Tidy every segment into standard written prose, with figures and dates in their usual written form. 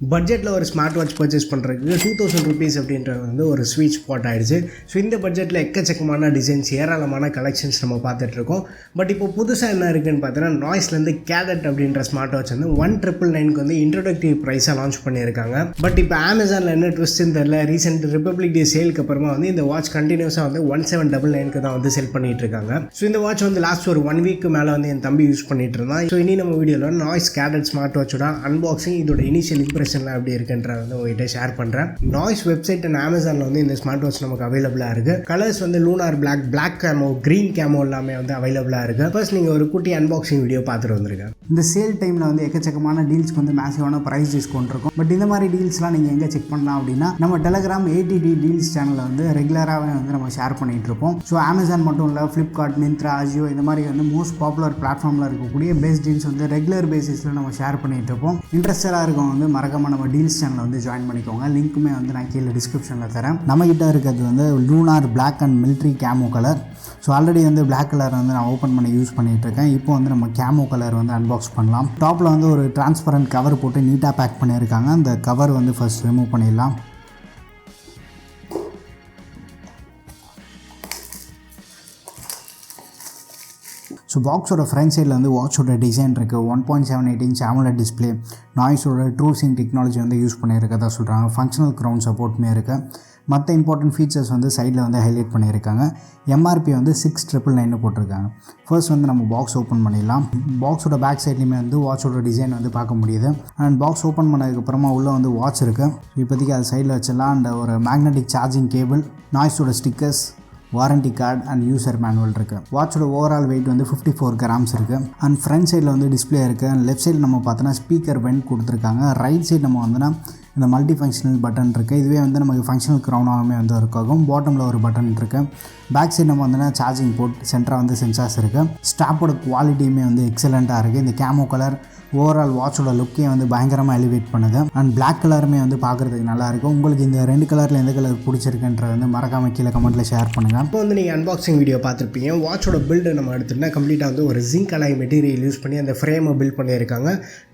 பட்ஜெட்டில் ஒரு smart watch purchase பண்ணுறதுக்கு 2000 ருபீஸ் அப்படின்றது வந்து ஒரு ஸ்வீட் ஸ்பாட் ஆகிடுச்சு. ஸோ இந்த பட்ஜெட்டில் எக்கச்சக்கமான டிசைன்ஸ், ஏராளமான கலெக்ஷன்ஸ் நம்ம பார்த்துட்ருக்கோம். பட் இப்போ புதுசாக என்ன இருக்குதுன்னு பார்த்தீங்கன்னா, நாய்ஸ்லேருந்து கேடட் அப்படின்ற ஸ்மார்ட் வாட்ச் வந்து 1999 வந்து இன்ட்ரோடக்டிவ் ப்ரைஸாக லான்ச் பண்ணியிருக்காங்க. பட் இப்போ அமேசானில் என்ன ட்விஸ்ட்னு தெரியல, ரீசெண்ட் ரிப்பப்ளிக் டே சேலுக்கு அப்புறமா வந்து இந்த வாட்ச் கண்டினியூஸாக வந்து 1799 தான் வந்து செல் பண்ணிட்டு இருக்காங்க. ஸோ இந்த வாட்ச் வந்து லாஸ்ட் ஒரு 1 வீக்கு மேலே வந்து என் தம்பி யூஸ் பண்ணிட்டு இருந்தான். ஸோ இனி நம்ம வீடியோவில் நாய்ஸ் கேடட் ஸ்மார்ட் வாட்சோட அன்பாக்சிங், இதோட இனிஷியல் இம்ப்ரெஷன் எப்படி இருக்குன்ற வந்து உங்ககிட்ட ஷேர் பண்றேன். நாய்ஸ் வெப்சைட் அண்ட் அமேசான்ல வந்து இந்த ஸ்மார்ட் வாட்ச் நமக்கு அவைலபிளா இருக்கு. கலர்ஸ் வந்து லூனார் பிளாக், பிளாக் கேமோ, கிரீன் கேமோ எல்லாமே வந்து அவைலபிளா இருக்கு. ஃபர்ஸ்ட் நீங்க ஒரு குட்டி அன்பாக்சிங் வீடியோ பார்த்துட்டு வந்துருங்க. இந்த சேல் டைமில் வந்து எக்கச்சக்கமான டீல்ஸ்க்கு வந்து மேசிவான ப்ரைஸ் டிஸ்கவுண்ட் இருக்கும். பட் இந்த மாதிரி டீல்ஸ்லாம் நீங்கள் எங்கே செக் பண்ணலாம் அப்படின்னா, நம்ம டெலகிராம் ATD டீல்ஸ் சேனலில் வந்து ரெகுலராகவே வந்து நம்ம ஷேர் பண்ணிட்டு இருப்போம். ஸோ அமேசான் மட்டும் இல்லை, ஃப்ளிப்கார்ட், மிந்த்ரா, அஜியோ இந்த மாதிரி வந்து மோஸ்ட் பாப்புலர் பிளாட்ஃபார்மில் இருக்கக்கூடிய பெஸ்ட் டீல்ஸ் வந்து ரெகுலர் பேசிஸில் நம்ம ஷேர் பண்ணிட்டு இருப்போம். இன்ட்ரெஸ்டடாக இருக்கும் வந்து மறக்காம நம்ம டீல்ஸ் சேனலில் வந்து ஜாயின் பண்ணிக்கோங்க. லிங்க்குமே வந்து நான் கீழே டிஸ்கிரிப்ஷனில் தரேன். நம்மகிட்ட இருக்கிறது வந்து lunar black and military camo colour. So already வந்து பிளாக் கலர் வந்து நான் ஓப்பன் பண்ணி யூஸ் பண்ணிகிட்டு இருக்கேன். இப்போ வந்து நம்ம கேமோ கலர் வந்து அன்பாக்ஸ் பண்ணலாம். டாப்பில் வந்து ஒரு டிரான்ஸ்பரண்ட் கவர் போட்டு நீட்டாக பேக் பண்ணியிருக்காங்க. அந்த கவர் வந்து ஃபர்ஸ்ட் ரிமூவ் பண்ணிடலாம். ஸோ பாக்ஸோட ஃப்ரண்ட் சைடில் வந்து வாட்சோட டிசைன் இருக்குது. 1.78 இன்ச் AMOLED டிஸ்பிளே, நாய்ஸோட ட்ரூ சிங் டெக்னாலஜி வந்து யூஸ் பண்ணியிருக்கதா சொல்கிறாங்க. ஃபங்க்ஷனல் க்ரௌண்ட் சப்போர்ட்டுமே இருக்குது. மற்ற இம்பார்ட்டன்ட் ஃபீச்சர்ஸ் வந்து சைடில் வந்து ஹைலைட் பண்ணியிருக்காங்க. MRP வந்து 6999 போட்டிருக்காங்க. ஃபர்ஸ்ட் வந்து நம்ம பாக்ஸ் ஓப்பன் பண்ணிடலாம். பாக்ஸோட பேக் சைட்லேயுமே வந்து வாட்சோட டிசைன் வந்து பார்க்க முடியுது. அண்ட் பாக்ஸ் ஓப்பன் பண்ணதுக்கப்புறமா உள்ளே வந்து வாட்ச் இருக்குது. இப்போதைக்கு அது சைடில் வச்சிடலாம். அண்ட் ஒரு மேக்னெட்டிக் சார்ஜிங் கேபிள், நாய்ஸோட stickers, warranty card and user manual இருக்குது. வாட்சோட ஓவரால் வெயிட் வந்து 54 கிராம்ஸ் இருக்குது. அண்ட் ஃப்ரண்ட் சைடில் வந்து டிஸ்பிளே இருக்குது. அண்ட் லெஃப்ட் சைடில் நம்ம பார்த்தோன்னா ஸ்பீக்கர் வெண்ட் கொடுத்துருக்காங்க. ரைட் சைடு நம்ம வந்துன்னா இந்த மல்டி ஃபங்க்ஷனல் பட்டன் இருக்குது. இதுவே வந்து நமக்கு ஃபங்க்ஷனல் க்ரௌனாகவே வந்து இருக்காகும். பாட்டமில் ஒரு பட்டன் இருக்குது. பேக் சைடு நம்ம வந்துன்னா சார்ஜிங் போர்ட், சென்டராக வந்து சென்சார்ஸ் இருக்குது. ஸ்டாப்போட குவாலிட்டியுமே வந்து எக்ஸலண்ட்டாக இருக்குது. இந்த கேமோ கலர் ஓவரால் வாட்சோட லுக்கே வந்து பயங்கரமாக எலிவேட் பண்ணுது. அண்ட் பிளாக் கலருமே வந்து பார்க்குறதுக்கு நல்லாயிருக்கும். உங்களுக்கு இந்த 2 கலரில் எந்த கலர் பிடிச்சிருக்குன்றது வந்து மறக்காமல் கீழே கமெண்ட்டில் ஷேர் பண்ணுங்கள். இப்போ வந்து நீங்கள் அன்பாக்சிங் வீடியோ பார்த்துருப்பீங்க. வாட்சோட பில்டு நம்ம எடுத்துகிட்டா கம்ப்ளீட்டாக வந்து ஒரு ஜிங்க் அலாய் மெட்டீரியல் யூஸ் பண்ணி அந்த ஃப்ரேமை பில்ட் பண்ணியிருக்காங்க.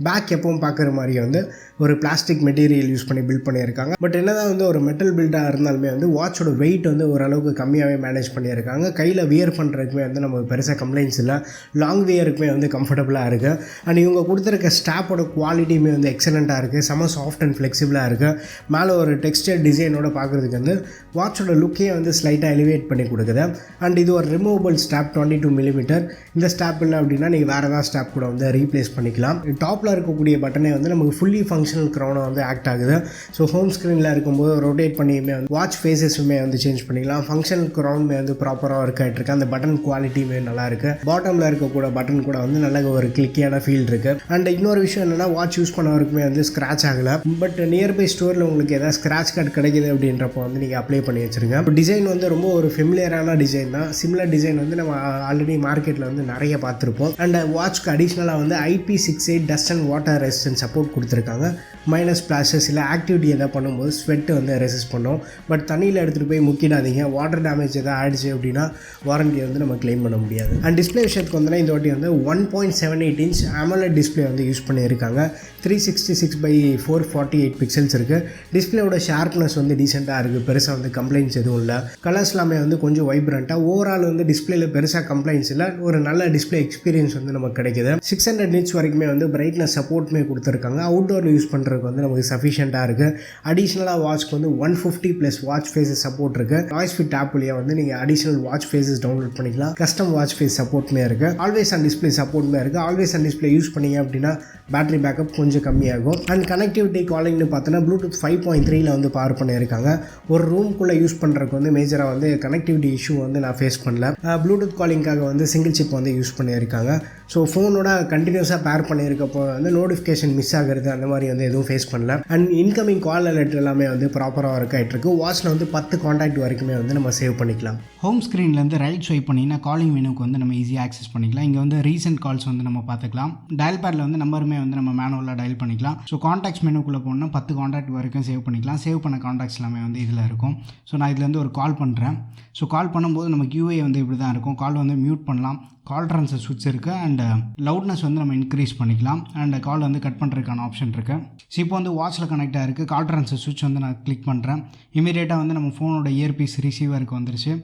பேக் எப்பவும் பார்க்குற மாதிரி வந்து ஒரு பிளாஸ்டிக் மெட்டீரியல் யூஸ் பண்ணி பில்ட் பண்ணியிருக்காங்க. பட் என்னதான் வந்து ஒரு மெட்டல் பில்டாக இருந்தாலுமே வந்து வாட்சோட வெயிட் வந்து ஓரளவுக்கு கம்மியாகவே மேனேஜ் பண்ணியிருக்காங்க. கையில் வியர் பண்ணுறதுக்குமே வந்து நம்ம பெருசாக கம்ப்ளைண்ட்ஸ் இல்லை. லாங் வியருக்குமே வந்து கம்ஃபர்டபுளாக இருக்குது. அண்ட் இவங்க கொடுத்துருக்க ஸ்டாப்போட குவாலிட்டியுமே வந்து எக்ஸலண்ட்டாக இருக்குது. செம சாஃப்ட் அண்ட் ஃப்ளெக்சிபிளாக இருக்குது. மேலே ஒரு டெக்ஸ்டர் டிசைனோட பார்க்குறதுக்கு வந்து வாட்சோட லுக்கே வந்து ஸ்லைட்டாக எலிவேட் பண்ணி கொடுக்குது. அண்ட் இது ஒரு ரிமூவபிள் ஸ்டாப் 22 மில்லிமீட்டர். இந்த ஸ்டாப் இல்லை அப்படின்னா நீங்கள் வேறு ஏதாவது ஸ்டாப் கூட வந்து ரீப்ளேஸ் பண்ணிக்கலாம். டாப்பில் இருக்கக்கூடிய பட்டனே வந்து நமக்கு ஃபுல்லி ஃபங்க்ஷனல் க்ரௌனாக வந்து ஆக்ட் ஆகுது. ஸோ ஹோம் ஸ்க்ரீனில் இருக்கும்போது ரொட்டேட் பண்ணியுமே வந்து வாட்ச் ஃபேஸஸுமே வந்து சேஞ்ச் பண்ணிக்கலாம். ஃபங்க்ஷனல் க்ரௌனுமே வந்து ப்ராப்பராக இருக்காயிட்ருக்கு. அந்த பட்டன் குவாலிட்டியுமே நல்லா இருக்குது. பாட்டமில் இருக்கக்கூட பட்டன் கூட வந்து நல்ல ஒரு கிளிக்கியான ஃபீல் இருக்குது. அண்ட் இன்னொரு விஷயம் என்னென்னா, வாட்ச் யூஸ் பண்ணவருக்குமே வந்து ஸ்க்ராட்ச் ஆகலை. பட் நியர்பை ஸ்டோரில் உங்களுக்கு ஏதாவது ஸ்க்ராட்ச் கார்டு கிடைக்கிது அப்படின்றப்போ வந்து நீங்கள் அப்ளை பண்ணி வச்சுருங்க. டிசைன் வந்து ரொம்ப ஒரு ஃபெமிலியரான டிசைன் தான். சிமிலர் டிசைன் வந்து நம்ம ஆல்ரெடி மார்க்கெட்டில் வந்து நிறைய பார்த்துருப்போம். அண்ட் வாட்ச்க்கு அடிஷ்னலாக வந்து IP68 dust and water resistant support கொடுத்துருக்காங்க. மைனஸ் ஸ்பிளாஷஸ் இல்லை ஆக்டிவிட்டி எதாவது பண்ணும்போது ஸ்வெட் வந்து ரெசிஸ்ட் பண்ணும். பட் தண்ணியில் எடுத்துகிட்டு போய் முக்கிடாதீங்க. வாட்டர் டேமேஜ் எதாவது ஆயிடுச்சு அப்படின்னா வாரண்டி வந்து நம்ம கிளைம் பண்ண முடியாது. அண்ட் டிஸ்பிளே விஷயத்துக்கு வந்து இந்த வாட்டி வந்து 1.78 இன்ச் AMOLED டிஸ்பிளே வந்து யூஸ் பண்ணியிருக்காங்க. 366/448 பிக்சல்ஸ் இருக்குது. டிஸ்பிளேயோட ஷார்ப்னஸ் வந்து டீசெண்டாக இருக்குது. பெருசாக வந்து கம்ப்ளைண்ட்ஸ் எதுவும் இல்லை. கலர்ஸ் எல்லாமே வந்து கொஞ்சம் வைப்ரண்ட்டாக, ஓவரால் வந்து டிஸ்பிளேல பெருசாக கம்ப்ளைண்ட்ஸ் இல்லை. ஒரு நல்ல டிஸ்பிளே எக்ஸ்பீரியன்ஸ் வந்து நமக்கு கிடைக்குது. 600 நிட்ஸ் வரைக்குமே வந்து பிரைட்னஸ் சப்போர்ட்டுமே கொடுத்துருக்காங்க. அவுட்டோரில் யூஸ் பண்ணுறதுக்கு வந்து நமக்கு சஃபிஷியண்ட்டாக இருக்குது. அடிஷ்னலாக வாட்ச்க்கு வந்து 150+ வாட்ச் ஃபேஸஸ் சப்போர்ட் இருக்குது. நாய்ஸ் ஃபிட் ஆப் வழியாக வந்து நீங்கள் அடிஷ்னல் வாட்ச் ஃபேஸஸ் டவுன்லோட் பண்ணிக்கலாம். கஸ்டம் வாட்ச் ஃபேஸ் சப்போர்ட்டுமே இருக்குது. ஆல்வேஸ் ஆன் டிஸ்பிளே சப்போர்ட்டுமே இருக்குது. ஆல்வேஸ் ஆன் டிஸ்பிளே யூஸ் பண்ணிங்க அப்படின்னா பேட்டரி பேக்கப் கொஞ்சம் கம்மியாகும். அண்ட் கனெக்டிவிட்டி காலிங்னு பார்த்தோன்னா ப்ளூடூத் 5.3ல வந்து பவர் பண்ணியிருக்காங்க. ஒரு ரூம்குள்ளே யூஸ் பண்ணுறதுக்கு வந்து மேஜராக வந்து கனெக்டிவிட்டி இஷ்யூ வந்து நான் ஃபேஸ் பண்ணல. ப்ளூடூத் காலிங்காக வந்து சிங்கிள் சிப் வந்து யூஸ் பண்ணியிருக்காங்க. ஸோ ஃபோனோட கண்டினியூஸாக பேர் பண்ணியிருக்கப்போ வந்து நோட்டிஃபிகேஷன் மிஸ் ஆகிறது அந்த மாதிரி வந்து எதுவும் ஃபேஸ் பண்ணல. அண்ட் இன்கமிங் கால் அலர்ட் எல்லாமே வந்து ப்ராப்பராக ஒர்க் ஆகிட்டுருக்கு. வாட்சில் வந்து 10 கான்டாக்ட் வரைக்குமே வந்து நம்ம சேவ் பண்ணிக்கலாம். ஹோம் ஸ்க்ரீன்லேருந்து ரைட் ஸ்வைப் பண்ணிங்கன்னா காலிங் மெனுக்கு வந்து நம்ம ஈஸியாக ஆக்சஸ் பண்ணிக்கலாம். இங்கே வந்து ரீசெண்ட் கால்ஸ் வந்து நம்ம பார்த்துக்கலாம். டயல் பேடில் வந்து நம்பருமே வந்து நம்ம மேனுவலாக டயல் பண்ணிக்கலாம். ஸோ கான்டாக்ட்ஸ் மெனுக்குள்ளே போனால் 10 கான்டாக்ட் வரைக்கும் சேவ் பண்ணிக்கலாம். சேவ் பண்ண கான்டாக்ட்ஸ் எல்லாமே வந்து இதில் இருக்கும். ஸோ நான் இதுலேருந்து ஒரு கால் பண்ணுறேன். ஸோ கால் பண்ணும்போது நமக்கு யூஏ வந்து இப்படி தான் இருக்கும். கால் வந்து மியூட் பண்ணலாம், கால் ட்ரான்ஸ்ஃபர் சுவிட்ச் இருக்குது அண்ட் லவுட்னஸ் வந்து நம்ம இன்க்ரீஸ் பண்ணிக்கலாம் அண்ட் கால் வந்து கட் பண்ணுறதுக்கான ஆப்ஷன் இருக்குது. ஸோ இப்போ வந்து வாட்சில் கனெக்ட் ஆகிருக்கு. கால் ட்ரான்ஸ்ஃபர் சுவிட்ச் வந்து நான் கிளிக் பண்ணுறேன். இமீடியட்டாக வந்து நம்ம ஃபோனோட இயர்பீஸ் ரிசீவருக்கு வந்துருச்சு.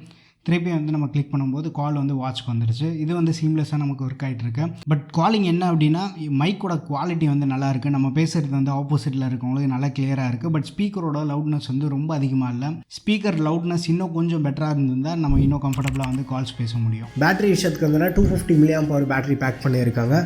திருப்பி வந்து நம்ம கிளிக் பண்ணும்போது கால் வந்து வாட்ச்க்கு வந்துருச்சு. இது வந்து சீம்லெஸ்ஸாக நமக்கு ஒர்க் ஆகிட்டுருக்கு. பட் காலிங் என்ன அப்படின்னா மைக்கோட குவாலிட்டி வந்து நல்லாயிருக்கு. நம்ம பேசுகிறது வந்து ஆப்போசிட்டில் இருக்கவங்களுக்கு நல்லா கிளியராக இருக்குது. பட் ஸ்பீக்கரோட லவுட்னஸ் வந்து ரொம்ப அதிகமாக இல்லை. ஸ்பீக்கர் லவுட்னஸ் இன்னும் கொஞ்சம் பெட்டராக இருந்திருந்தால் நம்ம இன்னும் கம்ஃபர்டபுளாக வந்து கால்ஸ் பேச முடியும். பேட்டரி விஷயத்துக்கு வந்து 250 mAh பேட்டரி பேக் பண்ணியிருக்காங்க.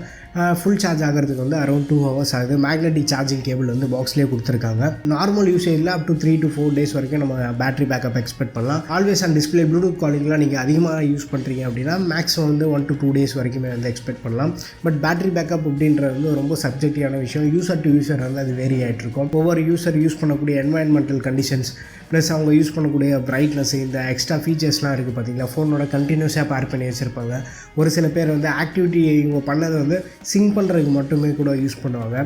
ஃபுல் சார்ஜ் ஆகிறதுக்கு வந்து அரௌண்ட் 2 hours ஆகுது. மேக்னெட்டிக் சார்ஜிங் கேபிள் வந்து பாக்ஸ்லேயே கொடுத்துருக்காங்க. நார்மல் யூசேஜில் அப் டு 3 to 4 days வரைக்கும் நம்ம பேட்டரி பேக்கப் எக்ஸ்பெக்ட் பண்ணலாம். ஆல்வேஸ் ஆன் டிஸ்பிளே ப்ளூடூத் காலிங்லாம் நீங்கள் அதிகமாக யூஸ் பண்ணுறீங்க அப்படின்னா மேக்ஸிமம் வந்து 1 to 2 days வரைக்குமே வந்து எக்ஸ்பெக்ட் பண்ணலாம். பட் பேட்டரி பேக்கப் அப்படின்றது வந்து ரொம்ப சப்ஜெக்டிவான விஷயம். யூசர் டு யூசர் வந்து அது வேரி ஆகிட்டு இருக்கும். ஒவ்வொரு யூசர் யூஸ் பண்ணக்கூடிய என்வாயன்மெண்டல் கண்டிஷன்ஸ் ப்ளஸ் அவங்க யூஸ் பண்ணக்கூடிய பிரைட்னஸ், இந்த எக்ஸ்ட்ரா ஃபீச்சர்ஸ்லாம் இருக்குது பார்த்தீங்களா, ஃபோனோட கண்டினியூஸாக பேர் பண்ணி வச்சுருப்பாங்க. ஒரு சில பேர் வந்து ஆக்டிவிட்டி இவங்க பண்ணதை வந்து சிங்க் பண்ணுறதுக்கு மட்டுமே கூட யூஸ் பண்ணுவாங்க.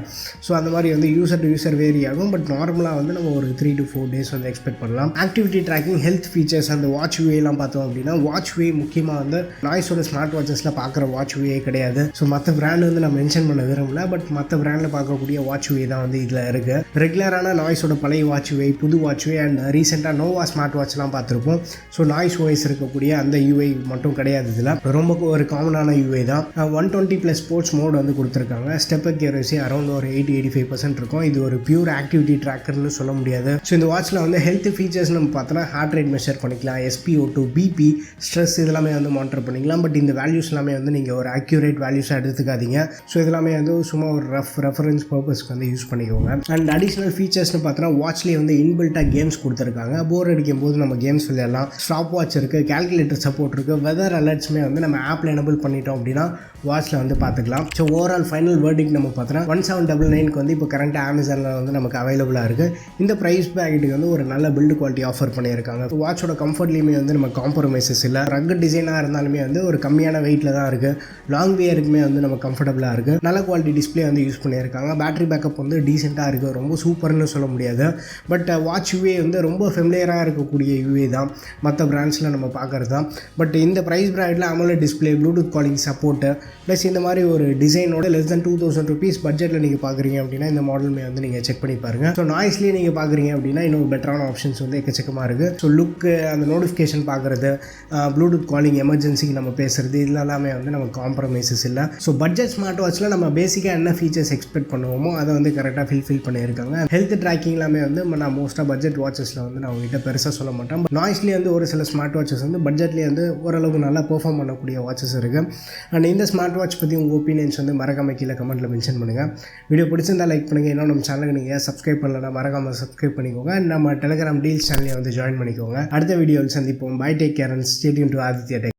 ஸோ அந்த மாதிரி வந்து யூசர் டு யூசர் வேரி ஆகும். பட் நார்மலாக வந்து நம்ம ஒரு 3 to 4 days வந்து எக்ஸ்பெக்ட் பண்ணலாம். ஆக்டிவிட்டி ட்ராக்கிங், ஹெல்த் ஃபீச்சர்ஸ், அந்த வாட்ச் வேலாம் பார்த்தோம் அப்படின்னா வாட்ச் வே முக்கியமாக வந்து நாய்ஸோட ஸ்மார்ட் வாட்சஸில் பார்க்குற வாட்ச் வே கிடையாது. ஸோ மற்ற பிராண்ட் வந்து நான் மென்ஷன் பண்ண விரும்பல. பட் மற்ற பிராண்டில் பார்க்கக்கூடிய வாட்ச் வே தான் வந்து இதில் இருக்குது. ரெகுலரான நாய்ஸோட பழைய வாட்ச் வே, புது வாட்ச் வே அண்ட் ரீசெண்டாக நோவா ஸ்மார்ட் வாட்ச்லாம் பார்த்துருப்போம். ஸோ நாய்ஸ் ஓஎஸ் இருக்கக்கூடிய அந்த யூஐ மட்டும் கிடையாது. இதில் ரொம்ப ஒரு காமனான யூஐ தான். 120+ ஸ்போர்ட்ஸ் மோட் வந்து கொடுத்துருக்காங்க. ஸ்டெப் அக்யூரசி அரௌண்ட் ஒரு 80-85% இருக்கும். இது ஒரு பியூர் ஆக்டிவிட்டி ட்ராக்கர்னு சொல்ல முடியாது. ஸோ இந்த வாட்சில் வந்து ஹெல்த் ஃபீச்சர்ஸ் நம்ம பார்த்தோன்னா ஹார்ட் ரேட் மெஷர் பண்ணிக்கலாம், SpO2, BP, ஸ்ட்ரெஸ் இதெல்லாமே வந்து மானிட்டர் பண்ணிக்கலாம். பட் இந்த வேல்யூஸ் எல்லாமே வந்து நீங்கள் ஒரு அக்யூரேட் வேல்யூஸாக எடுத்துக்காதீங்க. ஸோ இதெல்லாமே வந்து சும்மா ஒரு ரெஃபரன்ஸ் பர்பஸ்க்கு வந்து யூஸ் பண்ணிக்கோங்க. அண்ட் அடிஷ்னல் ஃபீச்சர்ஸ்னு பார்த்தோன்னா வாட்ச்லேயே வந்து இன்பில்ட்டாக கேம்ஸ் கொடுத்துருக்காங்க. போர் அடிக்கும் போது நம்ம கேம்ஸ் விளையாடலாம். ஸ்டாப் வாட்ச் இருக்குது, கேல்குலேட்டர் சப்போர்ட் இருக்குது, வெதர் அலர்ட்ஸுமே வந்து நம்ம ஆப்பில் எனபிள் பண்ணிட்டோம் அப்படின்னா வாட்ச்சில் வந்து பார்த்துக்கலாம். ஸோ ஓவரால் ஃபைனல் வேர்டிங் நம்ம பார்த்தோன்னா 1799 வந்து இப்போ கரண்ட்டாக அமேசானில் வந்து நமக்கு அவைலபிளாக இருக்குது. இந்த ப்ரைஸ் பேக்கெட்டுக்கு வந்து ஒரு நல்ல பில்டு குவாலிட்டி ஆஃபர் பண்ணியிருக்காங்க. வாட்சோட கம்ஃபர்ட்லேயுமே வந்து நம்ம காம்ப்ரமைசஸ் இல்லை. ரக்கட் டிசைனாக இருந்தாலுமே வந்து ஒரு கம்மியான வெயிட்டில் தான் இருக்குது. லாங் வேருக்குமே வந்து நம்ம கம்ஃபர்டபுளாக இருக்குது. நல்ல குவாலிட்டி டிஸ்பிளே வந்து யூஸ் பண்ணியிருக்காங்க. பேட்டரி பேக்கப் வந்து டீசெண்டாக இருக்குது. ரொம்ப சூப்பர்னு சொல்ல முடியாது. பட் வாட்ச் யூஏ வந்து ரொம்ப ஃபெமிலியராக இருக்கக்கூடிய யூஏ தான் மற்ற பிராண்ட்ஸில் நம்ம பார்க்குறது தான். பட் இந்த ப்ரைஸ் பிராண்டில் AMOLED display, Bluetooth calling support plus இந்த மாதிரி ஒரு டிசைனோட லெஸ் தென் 2000 rupees பட்ஜெட்டில் நீங்கள் பார்க்குறீங்க அப்படின்னா இந்த மாடலுமே வந்து நீங்கள் செக் பண்ணி பாருங்கள். ஸோ நாய்ஸ்லேயே நீங்கள் பார்க்குறீங்க அப்படின்னா இன்னும் பெட்டரான ஆப்ஷன்ஸ் வந்து எக்கச்சக்கமாக இருக்குது. ஸோ லுக்கு, அந்த நோட்டிஃபிகேஷன் பார்க்குறது, ப்ளூடூத் காலிங், எமர்ஜென்சிக்கு நம்ம பேசுகிறது, இதில் எல்லாமே வந்து நம்ம காம்ப்ரமைசஸ் இல்லை. ஸோ பட்ஜெட் ஸ்மார்ட் வாட்சில் நம்ம பேசிக்காக என்ன ஃபீச்சர்ஸ் எக்ஸ்பெக்ட் பண்ணுவோமோ அதை வந்து கரெக்டாக ஃபில் பண்ணியிருக்காங்க. ஹெல்த் ட்ராக்கிங் எல்லாமே வந்து நான் மோஸ்ட்டாக பட்ஜெட் வாட்சஸில் வந்து நான் உங்ககிட்ட பெருசாக சொல்ல மாட்டேன். நாய்ஸ்லேயே வந்து ஒரு சில ஸ்மார்ட் வாட்சஸ் வந்து பட்ஜெட்லேயே வந்து ஓரளவுக்கு நல்லா பெர்ஃபார்ம் பண்ணக்கூடிய வாட்சஸ் இருக்குது. அண்ட் இந்த ஸ்மார்ட் வாட்ச் பற்றி உங்கள் ஒப்பீனியன்ஸ் வந்து மறக்காம கீழே கமெண்ட்டில் மென்ஷன் பண்ணுங்கள். வீடியோ பிடிச்சிருந்தால் லைக் பண்ணுங்கள். இன்னும் நம்ம சேனலுக்கு நீங்கள் சப்ஸ்கிரைப் பண்ணலன்னா மறக்காமல் சப்ஸ்கிரைப் பண்ணிக்கோங்க. நம்ம டெலிகிராம் டீல்ஸ் சேனலை வந்து ஜாயின் பண்ணிக்கோங்க. அடுத்த வீடியோவில் சந்திப்போம். Bye, take care and stay tuned to Aditya tech.